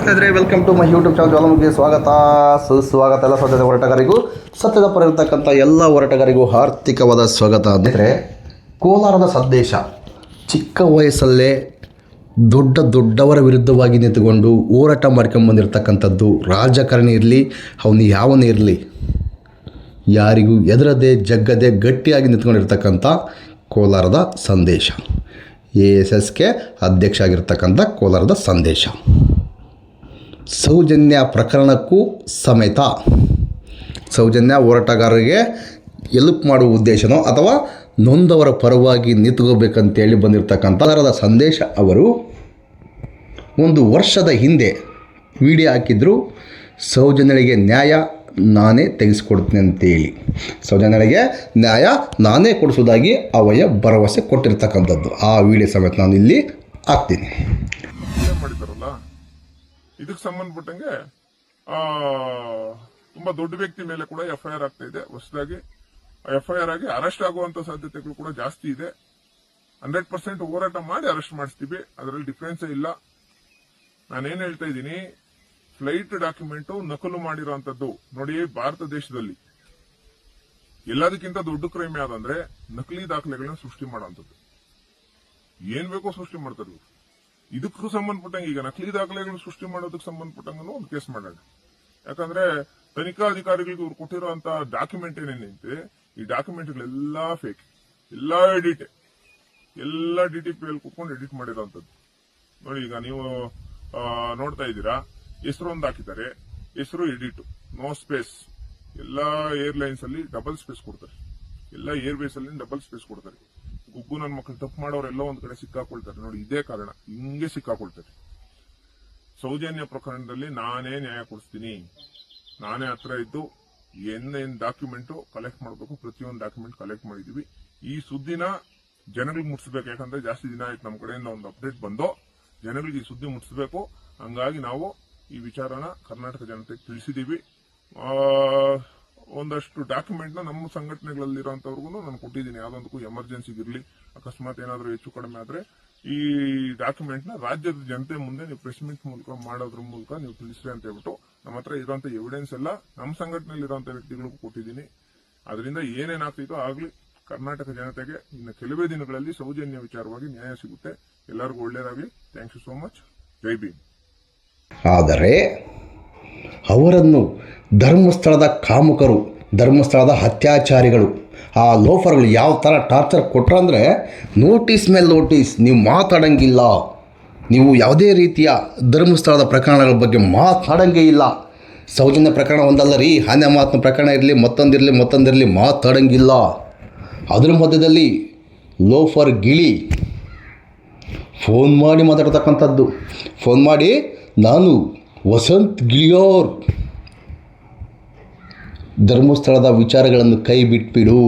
ಸ್ನೇಹಿತರೆ, welcome to my YouTube channel. ಜ್ವಾಲಾಮುಖಿಗೆ ಸ್ವಾಗತ, ಸುಸ್ವಾಗತ. ಎಲ್ಲ ಸತ್ಯದ ಹೋರಾಟಗಾರಿಗೂ, ಸತ್ಯದ ಪರ ಇರತಕ್ಕಂಥ ಎಲ್ಲ ಹೋರಾಟಗಾರಿಗೂ ಆರ್ಥಿಕವಾದ ಸ್ವಾಗತ. ಅಂದರೆ ಕೋಲಾರದ ಸಂದೇಶ ಚಿಕ್ಕ ವಯಸ್ಸಲ್ಲೇ ದೊಡ್ಡವರ ವಿರುದ್ಧವಾಗಿ ನಿಂತುಕೊಂಡು ಹೋರಾಟ ಮಾಡ್ಕೊಂಬಂದಿರತಕ್ಕಂಥದ್ದು. ರಾಜಕಾರಣಿ ಇರಲಿ, ಅವನು ಯಾವನೇ ಇರಲಿ, ಯಾರಿಗೂ ಎದುರದೆ ಜಗ್ಗದೆ ಗಟ್ಟಿಯಾಗಿ ನಿಂತ್ಕೊಂಡಿರ್ತಕ್ಕಂಥ ಕೋಲಾರದ ಸಂದೇಶ. ASSಗೆ ಅಧ್ಯಕ್ಷ ಆಗಿರ್ತಕ್ಕಂಥ ಕೋಲಾರದ ಸಂದೇಶ. ಸೌಜನ್ಯ ಪ್ರಕರಣಕ್ಕೂ ಸಮೇತ ಸೌಜನ್ಯ ಹೋರಾಟಗಾರರಿಗೆ ಎಲ್ಪ್ ಮಾಡುವ ಉದ್ದೇಶನೋ ಅಥವಾ ನೊಂದವರ ಪರವಾಗಿ ನಿಂತ್ಕೋಬೇಕಂತೇಳಿ ಬಂದಿರತಕ್ಕಂಥ ಕೋಲಾರದ ಸಂದೇಶ ಅವರು ಒಂದು ವರ್ಷದ ಹಿಂದೆ ವಿಡಿಯೋ ಹಾಕಿದ್ರು. ಸೌಜನ್ಯಳಿಗೆ ನ್ಯಾಯ ನಾನೇ ತೆಗೆಸಿಕೊಡ್ತೀನಿ ಅಂತೇಳಿ, ಸೌಜನ್ಯಳಿಗೆ ನ್ಯಾಯ ನಾನೇ ಕೊಡಿಸೋದಾಗಿ ಅವಯ್ಯ ಭರವಸೆ ಕೊಟ್ಟಿರ್ತಕ್ಕಂಥದ್ದು. ಆ ವಿಡಿಯೋ ಸಮೇತ ನಾನು ಇಲ್ಲಿ ಹಾಕ್ತೀನಿ. ಮಾಡಿದಾರಲ್ಲ, ಇದಕ್ಕೆ ಸಂಬಂಧಪಟ್ಟಂಗೆ ತುಂಬಾ ದೊಡ್ಡ ವ್ಯಕ್ತಿ ಮೇಲೆ ಕೂಡ FIR ಆಗ್ತಾ ಇದೆ. ಹೊಸದಾಗಿ FIR ಆಗಿ ಅರೆಸ್ಟ್ ಆಗುವಂತ ಸಾಧ್ಯತೆಗಳು ಕೂಡ ಜಾಸ್ತಿ ಇದೆ. 100% ಹೋರಾಟ ಮಾಡಿ ಅರೆಸ್ಟ್ ಮಾಡಿಸ್ತೀವಿ, ಅದರಲ್ಲಿ ಡಿಫರೆನ್ಸ್ ಇಲ್ಲ. ನಾನೇನ್ ಹೇಳ್ತಾ ಇದ್ದೀನಿ, ಫ್ಲೈಟ್ ಡಾಕ್ಯುಮೆಂಟ್ ನಕಲು ಮಾಡಿರುವಂತದ್ದು ನೋಡಿ. ಭಾರತ ದೇಶದಲ್ಲಿ ಎಲ್ಲದಕ್ಕಿಂತ ದೊಡ್ಡ ಕ್ರೈಮ್ ಯಾವ್ದಂದ್ರೆ ನಕಲಿ ದಾಖಲೆಗಳನ್ನ ಸೃಷ್ಟಿ ಮಾಡುವಂತದ್ದು. ಏನ್ ಬೇಕೋ ಸೃಷ್ಟಿ ಮಾಡ್ತಾರೆ. ಇದಕ್ಕೂ ಸಂಬಂಧಪಟ್ಟಂಗೆ ಈಗ ನಕಲಿ ದಾಖಲೆಗಳು ಸೃಷ್ಟಿ ಮಾಡೋದಕ್ಕೆ ಸಂಬಂಧಪಟ್ಟಂಗೂ ಒಂದು ಕೇಸ್ ಮಾಡೋಣ. ಯಾಕಂದ್ರೆ ತನಿಖಾ ಅಧಿಕಾರಿಗಳಿಗೆ ಇವ್ರು ಕೊಟ್ಟಿರುವಂತ ಡಾಕ್ಯುಮೆಂಟ್ ಏನೇನೈತೆ, ಈ ಡಾಕ್ಯುಮೆಂಟ್ಗಳೆಲ್ಲಾ ಫೇಕ್, ಎಲ್ಲಾ ಎಡಿಟ್, ಎಲ್ಲ DTP ಅಲ್ಲಿ ಕುತ್ಕೊಂಡು ಎಡಿಟ್ ಮಾಡಿರೋಂಥದ್ದು ನೋಡಿ. ಈಗ ನೀವು ನೋಡ್ತಾ ಇದ್ದೀರಾ, ಹೆಸರು ಒಂದು ಹಾಕಿದ್ದಾರೆ, ಹೆಸರು ಎಡಿಟ್, ನೋ ಸ್ಪೇಸ್. ಎಲ್ಲಾ ಏರ್ಲೈನ್ಸ್ ಅಲ್ಲಿ ಡಬಲ್ ಸ್ಪೇಸ್ ಕೊಡ್ತಾರೆ, ಎಲ್ಲಾ ಏರ್ವೇಸ್ ಅಲ್ಲಿ ಡಬಲ್ ಸ್ಪೇಸ್ ಕೊಡ್ತಾರೆ. ಗುಗ್ಗು ನನ್ನ ಮಕ್ಕಳು ತಪ್ಪು ಮಾಡೋರೆಲ್ಲ ಒಂದ್ ಕಡೆ ಸಿಕ್ಕಾಕೊಳ್ತಾರೆ ನೋಡಿ. ಇದೇ ಕಾರಣ, ಹಿಂಗೆ ಸಿಕ್ಕಾಕೊಳ್ತಾರೆ. ಸೌಜನ್ಯ ಪ್ರಕರಣದಲ್ಲಿ ನಾನೇ ನ್ಯಾಯ ಕೊಡಿಸ್ತೀನಿ, ನಾನೇ ಹತ್ರ ಇದ್ದು ಏನೇನ್ ಡಾಕ್ಯುಮೆಂಟ್ ಕಲೆಕ್ಟ್ ಮಾಡಬೇಕು, ಪ್ರತಿಯೊಂದು ಡಾಕ್ಯುಮೆಂಟ್ ಕಲೆಕ್ಟ್ ಮಾಡಿದೀವಿ. ಈ ಸುದ್ದಿನ ಜನಗಳಿಗೆ ಮುಟ್ಟಿಸ್ಬೇಕು. ಯಾಕಂದ್ರೆ ಜಾಸ್ತಿ ದಿನ ಆಯ್ತು ನಮ್ಮ ಕಡೆಯಿಂದ ಒಂದು ಅಪ್ಡೇಟ್ ಬಂದು, ಜನಗಳಿಗೆ ಈ ಸುದ್ದಿ ಮುಟ್ಟಿಸ್ಬೇಕು. ಹಂಗಾಗಿ ನಾವು ಈ ವಿಚಾರನ ಕರ್ನಾಟಕ ಜನತೆಗೆ ತಿಳಿಸಿದೀವಿ. ಒಂದಷ್ಟು ಡಾಕ್ಯುಮೆಂಟ್ ನ ನಮ್ಮ ಸಂಘಟನೆಗಳಲ್ಲಿರುವಂತವ್ರಿಗೂ ನಾನು ಕೊಟ್ಟಿದ್ದೀನಿ. ಯಾವ್ದೊಂದಕ್ಕೂ ಎಮರ್ಜೆನ್ಸಿಗಿರ್ಲಿ, ಅಕಸ್ಮಾತ್ ಏನಾದ್ರೂ ಹೆಚ್ಚು ಕಡಿಮೆ ಆದ್ರೆ ಈ ಡಾಕ್ಯುಮೆಂಟ್ ನ ರಾಜ್ಯದ ಜನತೆ ಮುಂದೆ ನೀವು ಪ್ರೆಸ್ ಮೀಟ್ ಮೂಲಕ ಮಾಡೋದ್ರ ಮೂಲಕ ನೀವು ತಿಳಿಸ್ರಿ ಅಂತ ಹೇಳ್ಬಿಟ್ಟು ನಮ್ಮ ಹತ್ರ ಇರುವಂತ ಎವಿಡೆನ್ಸ್ ಎಲ್ಲ ನಮ್ಮ ಸಂಘಟನೆಯಲ್ಲಿ ಇರುವಂತ ವ್ಯಕ್ತಿಗಳಿಗೂ ಕೊಟ್ಟಿದ್ದೀನಿ. ಅದರಿಂದ ಏನೇನಾಗ್ತಿತ್ತೋ ಆಗ್ಲಿ, ಕರ್ನಾಟಕ ಜನತೆಗೆ ಇನ್ನು ಕೆಲವೇ ದಿನಗಳಲ್ಲಿ ಸೌಜನ್ಯ ವಿಚಾರವಾಗಿ ನ್ಯಾಯ ಸಿಗುತ್ತೆ. ಎಲ್ಲರಿಗೂ ಒಳ್ಳೇದಾಗ್ಲಿ. Thank you so much. ಜೈ ಭೀಮ್. ಆದರೆ ಅವರನ್ನು ಧರ್ಮಸ್ಥಳದ ಕಾಮುಕರು, ಧರ್ಮಸ್ಥಳದ ಅತ್ಯಾಚಾರಿಗಳು, ಆ ಲೋಫರ್ಗಳು ಯಾವ ಥರ ಟಾರ್ಚರ್ ಕೊಟ್ರಂದರೆ, ನೋಟಿಸ್ ಮೇಲೆ ನೋಟಿಸ್, ನೀವು ಮಾತಾಡಂಗಿಲ್ಲ, ನೀವು ಯಾವುದೇ ರೀತಿಯ ಧರ್ಮಸ್ಥಳದ ಪ್ರಕರಣಗಳ ಬಗ್ಗೆ ಮಾತಾಡಂಗೇ ಇಲ್ಲ. ಸೌಜನ್ಯ ಪ್ರಕರಣ ಒಂದಲ್ಲ ರೀ, ಆನೆ ಮಾತಿನ ಪ್ರಕರಣ ಇರಲಿ, ಮತ್ತೊಂದಿರಲಿ ಮಾತಾಡಂಗಿಲ್ಲ. ಅದ್ರ ಮಧ್ಯದಲ್ಲಿ ಲೋಫರ್ ಗಿಳಿ ಫೋನ್ ಮಾಡಿ ಮಾತಾಡ್ತಕ್ಕಂಥದ್ದು. ಫೋನ್ ಮಾಡಿ, ನಾನು ವಸಂತ್ ಗಿಳಿಯೋರ್, ಧರ್ಮಸ್ಥಳದ ವಿಚಾರಗಳನ್ನು ಕೈ ಬಿಟ್ಬಿಡು,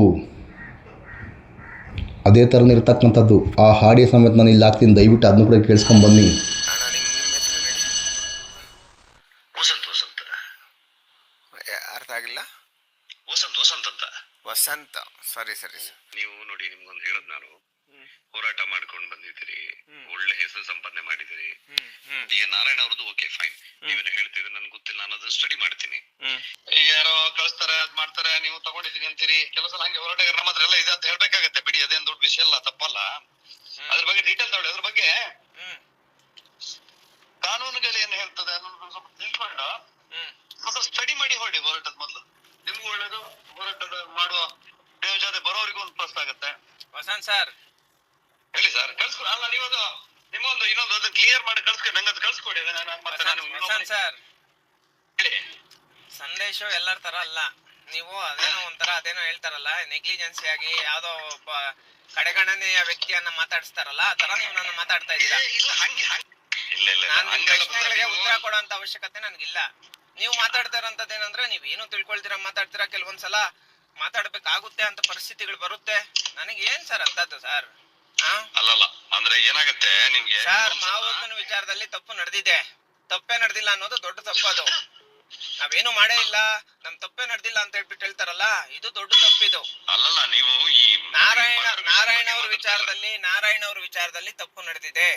ಅದೇ ಥರನೇ ಇರ್ತಕ್ಕಂಥದ್ದು. ಆ ಹಾಡಿಯ ಸಮೇತ ನಾನು ಇಲ್ಲಿ ಹಾಕ್ತೀನಿ, ದಯವಿಟ್ಟು ಅದನ್ನು ಕೂಡ ಕೇಳಿಸ್ಕೊಂಡ್ಬನ್ನಿ. ಅರ್ಥ ಆಗಿಲ್ಲ. ವಸಂತ್ ಅಂತ. ವಸಂತ, ಸರಿ. ನೀವು ನೋಡಿ, ನಿಮ್ಗೊಂದು ಹೇಳದ್, ನಾನು ಹೋರಾಟ ಮಾಡ್ಕೊಂಡು ಬಂದಿದ್ದೀರಿ, ಒಳ್ಳೆ ಹೆಸರು ಸಂಪಾದನೆ ಮಾಡಿದಿರಿ. ಈಗ ನಾರಾಯಣ ಅವ್ರದ್ದು ಓಕೆ ಫೈನ್, ನೀವೇನು ಹೇಳ್ತೀರಿ ನನ್ಗೆ ಗೊತ್ತಿಲ್ಲ, ನಾನು ಅದನ್ನ ಸ್ಟಡಿ ಮಾಡ್ತೀನಿ. ಈಗ ಯಾರೋ ಕಳಿಸ್ತಾರೆ, ಅದ್ ಮಾಡ್ತಾರೆ, ನೀವು ತಗೊಂಡಿದ್ದೀನಿ ಅಂತೀರಿ. ಕೆಲವು ಸಲ ಹಂಗೆ ಹೋರಾಟಗಾರ ನಮ್ಮ ಹತ್ರ ಎಲ್ಲ ಇದೆ ಅಂತ ಹೇಳ್ಬೇಕಾಗತ್ತೆ. ಬಿಡಿ, ಅದೇನ್ ದೊಡ್ಡ ವಿಷಯ ಅಲ್ಲ, ತಪ್ಪಲ್ಲ. ಅದ್ರ ಬಗ್ಗೆ ಡೀಟೇಲ್ ತಗೊಳ್ಳಿ. ಅದ್ರ ಬಗ್ಗೆ ಕಾನೂನುಗಳು ಏನ್ ಹೇಳ್ತದೆ ಅನ್ನೋದು ಸ್ವಲ್ಪ ತಿಳ್ಕೊಂಡು ಮತ್ತೆ ಸ್ಟಡಿ ಮಾಡಿ ಹೊರಡಿ. ಹೋರಾಟದ ಮೊದಲು ನಿಮ್ಗೂ ಒಳ್ಳೇದು, ಹೋರಾಟದ ಮಾಡುವ ಜೊತೆ ಬರೋರಿಗೂ ಒಂದು ಪ್ಲಸ್ ಆಗುತ್ತೆ. ವಸಂತ್ ಸರ್ ಹೇಳಿ ಸರ್, ಕಳ್ಸ್ಕೊ. ಅಲ್ಲ, ನೀವದು ನಿಮ್ಮೊಂದು ಇನ್ನೊಂದು ಅದನ್ನ ಕ್ಲಿಯರ್ ಮಾಡಿ ಕಳ್ಸ್ಕೊಡಿ, ನಂಗೆ ಅದು ಕಳ್ಸ್ಕೊಡಿ. ವಸಂತ್ ಸರ್, ಸಂದೇಶ ಎಲ್ಲರ ತರ ಅಲ್ಲ. ನೀವು ಅದೇನೋ ಒಂಥರ ಅದೇನೋ ಹೇಳ್ತಾರಲ್ಲ, ನೆಗ್ಲಿಜೆನ್ಸಿ ಆಗಿ ಯಾವ್ದೋ ಒಬ್ಬ ಕಡೆಗಣನೆಯ ವ್ಯಕ್ತಿಯನ್ನ ಮಾತಾಡಿಸ್ತಾರಲ್ಲ, ಆ ತರ ನೀವು ನನ್ನ ಮಾತಾಡ್ತಾ ಇದ್ದೀರಾ. ನಾನು ನಿಮ್ ಪ್ರಶ್ನೆಗಳಿಗೆ ಉತ್ತರ ಕೊಡುವಂತ ಅವಶ್ಯಕತೆ ನನ್ಗಿಲ್ಲ. ನೀವು ಮಾತಾಡ್ತಾ ಇರೋಂಥದ್ದೇನಂದ್ರೆ, ನೀವೇನು ತಿಳ್ಕೊಳ್ತೀರಾ, ಮಾತಾಡ್ತೀರಾ. ಕೆಲವೊಂದ್ಸಲ ಮಾತಾಡ್ಬೇಕಾಗುತ್ತೆ ಅಂತ ಪರಿಸ್ಥಿತಿಗಳು ಬರುತ್ತೆ. ನನಗೆ ಏನ್ ಸರ್ ಅಂತದ್ದು ಸರ್? ಅಲ್ಲಲ್ಲ, ಅಂದ್ರೆ ಏನಾಗತ್ತೆ ನಿಮ್ಗೆ ಸರ್, ಮಾವನ ವಿಚಾರದಲ್ಲಿ ತಪ್ಪು ನಡೆದಿದೆ. ತಪ್ಪೇ ನಡೆದಿಲ್ಲ ಅನ್ನೋದು ದೊಡ್ಡ ತಪ್ಪದು. ನಾವೇನು ಮಾಡೇ ಇಲ್ಲ, ನಮ್ ತಪ್ಪೇ ನಡೆದಿಲ್ಲ ಅಂತ ಹೇಳ್ಬಿಟ್ಟು ಹೇಳ್ತಾರಲ್ಲ, ಇದು ದೊಡ್ಡ ತಪ್ಪಿದು. ಅಲ್ಲಲ್ಲ, ನೀವು ಈ ನಾರಾಯಣ ಅವ್ರ ವಿಚಾರದಲ್ಲಿ ತಪ್ಪು ನಡೆದಿದೆ.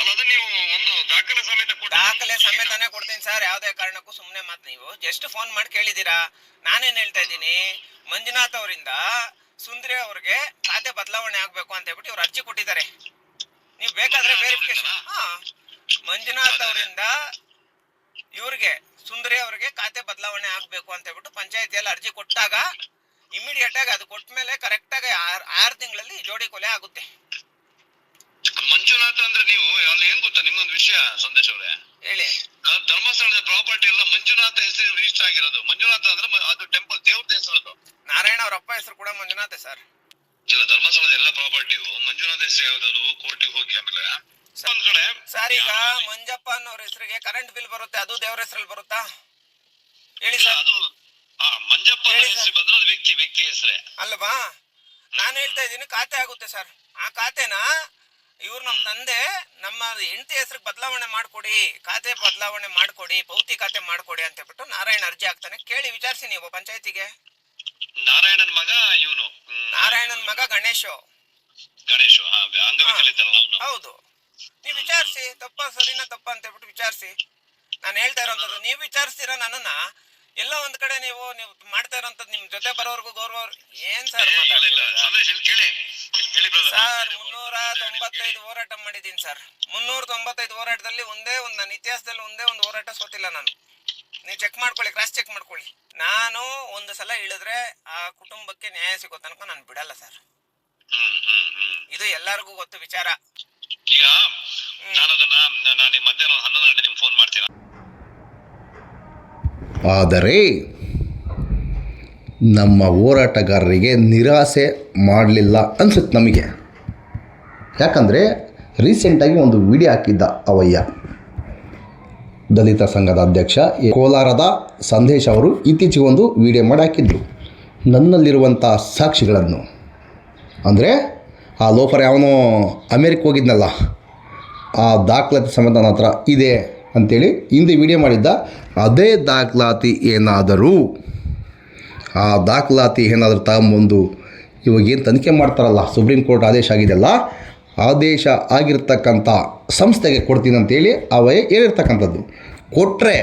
ಅಲ್ಲದ ಅದನ್ನ ನೀವು ಒಂದು ದಾಖಲೆ ಸಮೇತ ದಾಖಲೆ ಸಮೇತನೇ ಕೊಡ್ತೀನಿ ಸರ್. ಯಾವುದೇ ಕಾರಣಕ್ಕೂ ಸುಮ್ಮನೆ ಮಾತು ನೀವು ಜಸ್ಟ್ ಫೋನ್ ಮಾಡಿ ಕೇಳಿದ್ದೀರಾ. ನಾನೇನ್ ಹೇಳ್ತಾ ಇದ್ದೀನಿ, ಮಂಜುನಾಥ್ ಅವರಿಂದ ಸುಂದ್ರಿ ಅವ್ರಿಗೆ ಖಾತೆ ಬದಲಾವಣೆ ಆಗ್ಬೇಕು ಅಂತ ಹೇಳ್ಬಿಟ್ಟು ಇವ್ರು ಅರ್ಜಿ ಕೊಟ್ಟಿದ್ದಾರೆ. ನೀವು ಬೇಕಾದ್ರೆ ವೆರಿಫಿಕೇಶನ್. ಮಂಜುನಾಥ್ ಅವರಿಂದ ಇವ್ರಿಗೆ ಸುಂದರಿ ಅವ್ರಿಗೆ ಖಾತೆ ಬದಲಾವಣೆ ಆಗ್ಬೇಕು ಅಂತ ಹೇಳ್ಬಿಟ್ಟು ಪಂಚಾಯತಿಯಲ್ಲಿ ಅರ್ಜಿ ಕೊಟ್ಟಾಗ ಇಮಿಡಿಯೇಟ್ ಆಗಿ ಅದು ಕೊಟ್ಟ ಮೇಲೆ ಕರೆಕ್ಟ್ ಆಗಿ 6 ತಿಂಗಳಲ್ಲಿ ಜೋಡಿ ಕೊಲೆ ಆಗುತ್ತೆ. ಮಂಜುನಾಥ ಅಂದ್ರೆ ನೀವು ಅಲ್ಲಿ ಏನ್ ಗೊತ್ತಾ ನಿಮ್ಗೊಂದು ವಿಷಯ ಸಂದೇಶ್ ಅವರೇ ಹೇಳಿ. ಧರ್ಮಸ್ಥಳದ ಪ್ರಾಪರ್ಟಿ ಎಲ್ಲ ಮಂಜುನಾಥ ಹೆಸರು ರಿಜಿಸ್ಟರ್ ಆಗಿರೋದು. ಮಂಜುನಾಥ ಅಂದ್ರೆ ಅದು ಟೆಂಪಲ್ ದೇವ್ರದ ಹೆಸರು. ನಾರಾಯಣ ಅವ್ರ ಅಪ್ಪ ಹೆಸರು ಕೂಡ ಮಂಜುನಾಥೆ ಸರ್. ಇಲ್ಲ, ಧರ್ಮಸ್ಥಳದ ಎಲ್ಲ ಪ್ರಾಪರ್ಟಿಯು ಮಂಜುನಾಥ ಹೆಸರು ಯಾವ್ದು ಕೋರ್ಟಿಗೆ ಹೋಗಿ ಆಮೇಲೆ ಒಂದ್ ಕಡೆ ಸರ್ ಈಗ ಮಂಜಪ್ಪ ಅನ್ನೋರ ಹೆಸರಿಗೆ ಕರೆಂಟ್ ಬಿಲ್ ಬರುತ್ತೆ, ಅದು ದೇವ್ರ ಹೆಸರಲ್ಲಿ ಬರುತ್ತಾ ಹೇಳಿ ಸರ್? ಅದು ಮಂಜಪ್ಪ ಹೆಸರು ಬಂದ್ರೆ ಅದು ವ್ಯಕ್ತಿ ಹೆಸರೇ ಅಲ್ವಾ? ನಾನು ಹೇಳ್ತಾ ಇದ್ದೀನಿ ಖಾತೆ ಆಗುತ್ತೆ ಸರ್. ಆ ಖಾತೆನ ಇವ್ರು ನಮ್ಮ ತಂದೆ ನಮ್ಮ ಹೆಂಡತಿ ಹೆಸರಿಗೆ ಬದಲಾವಣೆ ಮಾಡ್ಕೊಡಿ, ಖಾತೆ ಬದಲಾವಣೆ ಮಾಡ್ಕೊಡಿ, ಪೌತಿ ಖಾತೆ ಮಾಡ್ಕೊಡಿ ಅಂತ ಹೇಳ್ಬಿಟ್ಟು ನಾರಾಯಣ ಅರ್ಜಿ ಹಾಕ್ತಾನೆ. ಕೇಳಿ ವಿಚಾರಿಸಿ ನೀವು ಪಂಚಾಯತಿಗೆ. ನಾರಾಯಣನ್ ಮಗ ಇವನು, ನಾರಾಯಣನ್ ಮಗ ಗಣೇಶ್ ಅಂಗವಿಕಲಿತಲ್ಲ ಅವನು. ಹೌದು, ನೀವು ವಿಚಾರಿಸಿ ಸರಿನಾ ತಪ್ಪ ಅಂತ ಹೇಳ್ಬಿಟ್ಟು ವಿಚಾರಿಸಿ. ನಾನು ಹೇಳ್ತಾ ಇರೋಂಥದ್ದು ನೀವು ವಿಚಾರಿಸ್ತೀರಾ ನನ್ನನ್ನ. ಎಲ್ಲ ಒಂದ್ ಕಡೆ ನೀವು ಮಾಡ್ತಾ ಇರೋಂಥದ್ದು ನಿಮ್ ಜೊತೆ ಬರೋರ್ಗು ಗೌರವ ಏನ್ ಸರ್? ಸರ್ 395 ಹೋರಾಟ ಮಾಡಿದೀನಿ ಸರ್. 395 ಹೋರಾಟದಲ್ಲಿ ಒಂದೇ ಒಂದು ನನ್ನ ಇತಿಹಾಸದಲ್ಲಿ ಒಂದೇ ಒಂದು ಹೋರಾಟ ಸೋತಿಲ್ಲ ನಾನು. ನೀವು ಚೆಕ್ ಮಾಡ್ಕೊಳ್ಳಿ, ಕ್ರಾಸ್ ಚೆಕ್ ಮಾಡ್ಕೊಳ್ಳಿ. ನಾನು ಒಂದು ಸಲ ಇಳಿದ್ರೆ ಆ ಕುಟುಂಬಕ್ಕೆ ನ್ಯಾಯ ಸಿಗೋ ತನಕ ನಾನು ಬಿಡಲ್ಲ ಸರ್. ಇದು ಎಲ್ಲರಿಗೂ ಗೊತ್ತು ವಿಚಾರ. ಈಗ ನಾನು ಮಧ್ಯಾಹ್ನ 11 ಗಂಟೆ ನಿಮ್ಗೆ ಫೋನ್ ಮಾಡ್ತೀನಿ. ಆದರೆ ನಮ್ಮ ಹೋರಾಟಗಾರರಿಗೆ ನಿರಾಸೆ ಮಾಡಲಿಲ್ಲ ಅನ್ಸುತ್ತೆ ನಮಗೆ. ಯಾಕಂದರೆ ರೀಸೆಂಟಾಗಿ ಒಂದು ವಿಡಿಯೋ ಹಾಕಿದ್ದ ಅವಯ್ಯ, ದಲಿತ ಸಂಘದ ಅಧ್ಯಕ್ಷ ಕೋಲಾರದ ಸಂದೇಶ್ ಅವರು ಇತ್ತೀಚೆಗೆ ಒಂದು ವಿಡಿಯೋ ಮಾಡಿ ಹಾಕಿದ್ರು. ನನ್ನಲ್ಲಿರುವಂಥ ಸಾಕ್ಷಿಗಳನ್ನು, ಅಂದರೆ ಆ ಲೋಫರ್ ಯಾವನೋ ಅಮೇರಿಕ ಹೋಗಿದ್ನಲ್ಲ, ಆ ದಾಖಲಾತಿ ಸಮೇತ ನನ್ನ ಹತ್ರ ಇದೆ ಅಂಥೇಳಿ ಹಿಂದೆ ವಿಡಿಯೋ ಮಾಡಿದ್ದ. ಅದೇ ದಾಖಲಾತಿ ಏನಾದರೂ ಆ ದಾಖಲಾತಿ ಏನಾದರೂ ತಗೊಂಬಂದು ಇವಾಗೇನು ತನಿಖೆ ಮಾಡ್ತಾರಲ್ಲ, ಸುಪ್ರೀಂ ಕೋರ್ಟ್ ಆದೇಶ ಆಗಿದೆಯಲ್ಲ, ಆದೇಶ ಆಗಿರ್ತಕ್ಕಂಥ ಸಂಸ್ಥೆಗೆ ಕೊಡ್ತೀನಿ ಅಂತೇಳಿ ಅವೇ ಹೇಳಿರ್ತಕ್ಕಂಥದ್ದು. ಕೊಟ್ಟರೆ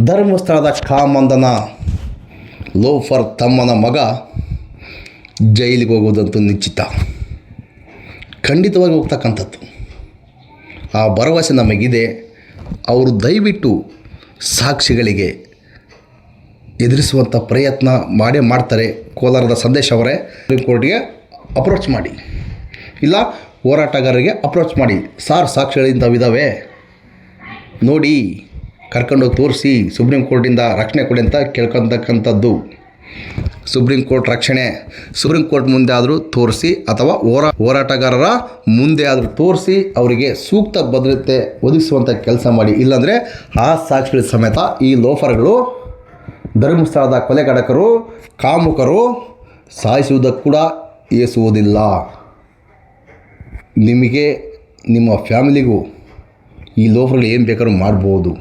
ಧರ್ಮಸ್ಥಳದ ಕಾಮಂದನ ಲೋಫರ್ ತಮ್ಮನ ಮಗ ಜೈಲಿಗೆ ಹೋಗೋದಂತೂ ನಿಶ್ಚಿತ, ಖಂಡಿತವಾಗಿ ಹೋಗ್ತಕ್ಕಂಥದ್ದು. ಆ ಭರವಸೆ ನಮಗಿದೆ. ಅವರು ದಯವಿಟ್ಟು ಸಾಕ್ಷಿಗಳಿಗೆ ಎದುರಿಸುವಂಥ ಪ್ರಯತ್ನ ಮಾಡೇ ಮಾಡ್ತಾರೆ. ಕೋಲಾರದ ಸಂದೇಶ್ ಅವರೇ ಸುಪ್ರೀಂ ಕೋರ್ಟ್ಗೆ ಅಪ್ರೋಚ್ ಮಾಡಿ, ಇಲ್ಲ ಹೋರಾಟಗಾರರಿಗೆ ಅಪ್ರೋಚ್ ಮಾಡಿ. ಸಾಕ್ಷಿಗಳಿಂದವಿದ್ದಾವೆ ನೋಡಿ, ಕರ್ಕೊಂಡೋಗಿ ತೋರಿಸಿ, ಸುಪ್ರೀಂ ಕೋರ್ಟಿಂದ ರಕ್ಷಣೆ ಕೊಡಿ ಅಂತ ಕೇಳ್ಕೊತಕ್ಕಂಥದ್ದು. ಸುಪ್ರೀಂ ಕೋರ್ಟ್ ರಕ್ಷಣೆ ಸುಪ್ರೀಂ ಕೋರ್ಟ್ ಮುಂದೆ ಆದರೂ ತೋರಿಸಿ, ಅಥವಾ ಹೋರಾಟಗಾರರ ಮುಂದೆ ಆದರೂ ತೋರಿಸಿ ಅವರಿಗೆ ಸೂಕ್ತ ಭದ್ರತೆ ಒದಗಿಸುವಂಥ ಕೆಲಸ ಮಾಡಿ. ಇಲ್ಲಾಂದರೆ ಆ ಸಾಕ್ಷಿಗಳ ಸಮೇತ ಈ ಲೋಫರ್ಗಳು, ಧರ್ಮಸ್ಥಳದ ಕೊಲೆಗಡಕರು, ಕಾಮುಕರು ಸಾಯಿಸುವುದಕ್ಕೆ ಕೂಡ ಏಸುವುದಿಲ್ಲ. ನಿಮಗೆ ನಿಮ್ಮ ಫ್ಯಾಮಿಲಿಗೂ ಈ ಲೋಫರ್ಗಳು ಏನು ಬೇಕಾದ್ರೂ ಮಾಡ್ಬೋದು.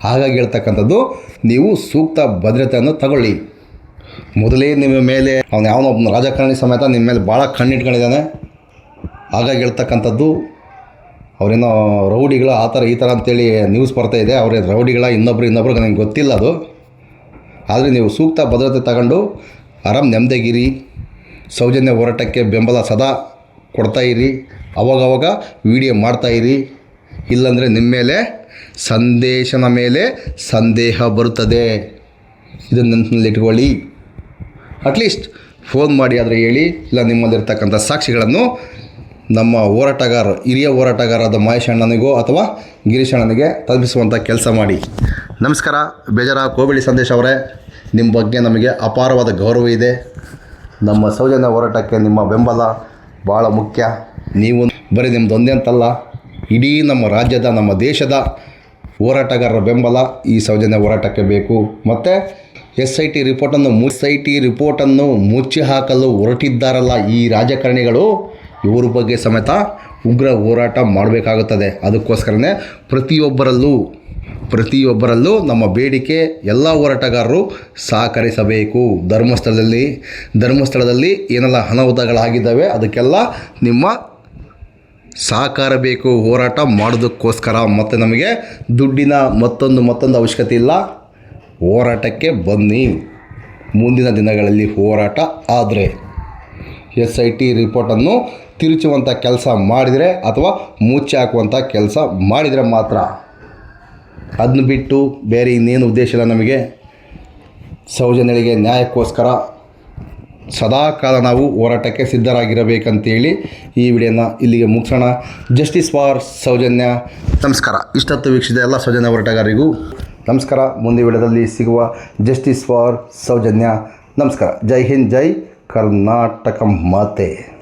ಹಾಗಾಗಿ ಹೇಳ್ತಕ್ಕಂಥದ್ದು, ನೀವು ಸೂಕ್ತ ಭದ್ರತೆಯನ್ನು ತಗೊಳ್ಳಿ. ಮೊದಲೇ ನಿಮ್ಮ ಮೇಲೆ ಅವನು ಯಾವನೊಬ್ಬ ರಾಜಕಾರಣಿ ಸಮೇತ ನಿಮ್ಮ ಮೇಲೆ ಭಾಳ ಕಣ್ಣಿಟ್ಕೊಂಡಿದ್ದಾನೆ. ಹಾಗಾಗಿ ಹೇಳ್ತಕ್ಕಂಥದ್ದು, ಅವರೇನೋ ರೌಡಿಗಳ ಆ ಥರ ಈ ಥರ ಅಂತೇಳಿ ನ್ಯೂಸ್ ಬರ್ತಾಯಿದೆ. ಅವರೇ ರೌಡಿಗಳ ಇನ್ನೊಬ್ರಿಗೆ ನನಗೆ ಗೊತ್ತಿಲ್ಲ ಅದು. ಆದರೆ ನೀವು ಸೂಕ್ತ ಭದ್ರತೆ ತಗೊಂಡು ಆರಾಮ್ ನೆಮ್ಮದಿಗಿರಿ. ಸೌಜನ್ಯ ಹೋರಾಟಕ್ಕೆ ಬೆಂಬಲ ಸದಾ ಕೊಡ್ತಾಯಿರಿ. ಅವಾಗವಾಗ ವಿಡಿಯೋ ಮಾಡ್ತಾಯಿರಿ. ಇಲ್ಲಾಂದರೆ ನಿಮ್ಮ ಮೇಲೆ ಸಂದೇಶನ ಮೇಲೆ ಸಂದೇಹ ಬರುತ್ತದೆ. ಇದನ್ನು ನೆನಪಿನಲ್ಲಿಟ್ಕೊಳ್ಳಿ. ಅಟ್ಲೀಸ್ಟ್ ಫೋನ್ ಮಾಡಿ ಆದರೆ ಹೇಳಿ, ಇಲ್ಲ ನಿಮ್ಮಲ್ಲಿರ್ತಕ್ಕಂಥ ಸಾಕ್ಷಿಗಳನ್ನು ನಮ್ಮ ಹಿರಿಯ ಹೋರಾಟಗಾರರಾದ ಮಹೇಶ್ ಅಣ್ಣನಿಗೋ ಅಥವಾ ಗಿರೀಶ್ ಅಣ್ಣನಿಗೆ ತಲುಪಿಸುವಂಥ ಕೆಲಸ ಮಾಡಿ. ನಮಸ್ಕಾರ. ಬೇಜಾರ ಕೋಬಿಳಿ ಸಂದೇಶ್ ಅವರೇ, ನಿಮ್ಮ ಬಗ್ಗೆ ನಮಗೆ ಅಪಾರವಾದ ಗೌರವ ಇದೆ. ನಮ್ಮ ಸೌಜನ್ಯ ಹೋರಾಟಕ್ಕೆ ನಿಮ್ಮ ಬೆಂಬಲ ಭಾಳ ಮುಖ್ಯ. ನೀವು ಬರೀ ನಿಮ್ಮದು ಒಂದೇ ಅಂತಲ್ಲ, ಇಡೀ ನಮ್ಮ ರಾಜ್ಯದ, ನಮ್ಮ ದೇಶದ ಹೋರಾಟಗಾರರ ಬೆಂಬಲ ಈ ಸೌಜನ್ಯ ಹೋರಾಟಕ್ಕೆ ಬೇಕು. ಮತ್ತು SIT ರಿಪೋರ್ಟನ್ನು ಮುಚ್ಚಿ ಹಾಕಲು ಹೊರಟಿದ್ದಾರಲ್ಲ ಈ ರಾಜಕಾರಣಿಗಳು, ಇವರ ಬಗ್ಗೆ ಸಮೇತ ಉಗ್ರ ಹೋರಾಟ ಮಾಡಬೇಕಾಗುತ್ತದೆ. ಅದಕ್ಕೋಸ್ಕರನೇ ಪ್ರತಿಯೊಬ್ಬರಲ್ಲೂ ನಮ್ಮ ಬೇಡಿಕೆ, ಎಲ್ಲ ಹೋರಾಟಗಾರರು ಸಹಕರಿಸಬೇಕು. ಧರ್ಮಸ್ಥಳದಲ್ಲಿ ಏನೆಲ್ಲ ಅನಾಹುತಗಳಾಗಿದ್ದಾವೆ ಅದಕ್ಕೆಲ್ಲ ನಿಮ್ಮ ಸಹಕಾರ ಬೇಕು ಹೋರಾಟ ಮಾಡೋದಕ್ಕೋಸ್ಕರ. ಮತ್ತು ನಮಗೆ ದುಡ್ಡಿನ ಮತ್ತೊಂದು ಅವಶ್ಯಕತೆ ಇಲ್ಲ. ಹೋರಾಟಕ್ಕೆ ಬನ್ನಿ. ಮುಂದಿನ ದಿನಗಳಲ್ಲಿ ಹೋರಾಟ ಆದರೆ SIT ರಿಪೋರ್ಟನ್ನು ತಿರುಚುವಂಥ ಕೆಲಸ ಮಾಡಿದರೆ ಅಥವಾ ಮುಚ್ಚಿ ಹಾಕುವಂಥ ಕೆಲಸ ಮಾಡಿದರೆ ಮಾತ್ರ. ಅದನ್ನು ಬಿಟ್ಟು ಬೇರೆ ಇನ್ನೇನು ಉದ್ದೇಶ ಇಲ್ಲ ನಮಗೆ. ಸೌಜನ್ಯಳಿಗೆ ನ್ಯಾಯಕ್ಕೋಸ್ಕರ ಸದಾಕಾಲ ನಾವು ಹೋರಾಟಕ್ಕೆ ಸಿದ್ಧರಾಗಿರಬೇಕಂತೇಳಿ ಈ ವಿಡಿಯೋನ ಇಲ್ಲಿಗೆ ಮುಗಿಸೋಣ. Justice for Soujanya. ನಮಸ್ಕಾರ. ಇಷ್ಟೊತ್ತು ವೀಕ್ಷಿಸಿದ ಎಲ್ಲ ಸೌಜನ್ಯ ಹೋರಾಟಗಾರರಿಗೂ ನಮಸ್ಕಾರ. ಮುಂದಿನ ವಿಡಿಯೋದಲ್ಲಿ ಸಿಗುವ. Justice for Soujanya. ನಮಸ್ಕಾರ. ಜೈ ಹಿಂದ್, ಜೈ ಕರ್ನಾಟಕ ಮಾತೆ.